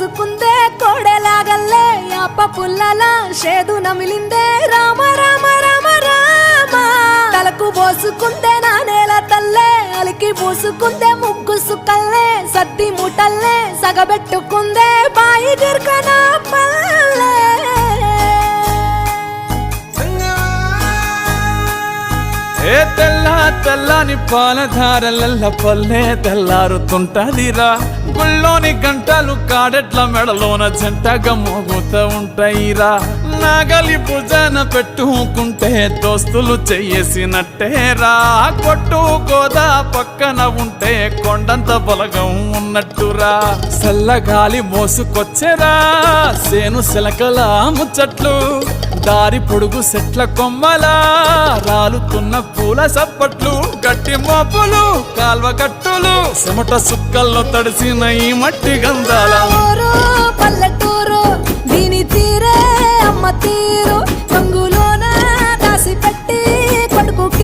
పోసుకుందే కోడెలాగల్లే యాప పుల్లలా షేదు నమిలిందే రామ రామ రామ రామ తలకు పోసుకుందే నా నేల తల్లే అలికి పూసుకుందే ముగ్గు సుక్కల్లే సద్ది ముటల్లే సగబెట్టుకుందే బాయి గిర్కన పల్లె ఏ తెల్ల తెల్లని పాలధారలల్ల పల్లె తెల్లారుతుంటదిరా గుళ్ళోని గంటలు కాడెట్ల మెడలోన జంటగా మోగుతూ ఉంటాయిరా నాగలి భుజాన పెట్టుకుంటే దోస్తులు చెయ్యేసినట్టేరా కొట్టు గోదా పక్కన ఉంటే కొండంత బలగం ఉన్నట్టురా చల్లగాలి మోసుకొచ్చెరా సేను శిలకల ముచ్చట్లు దారి పొడుగు సెట్ల కొమ్మలా రాలుతున్న పూల సప్పట్లు గట్టి మోపులు కాల్వ కట్టులు చెమట సుక్కల్లో తడిసిన ఈ మట్టి గంధాల పల్లెటూరు దీని తీరే అమ్మ తీరే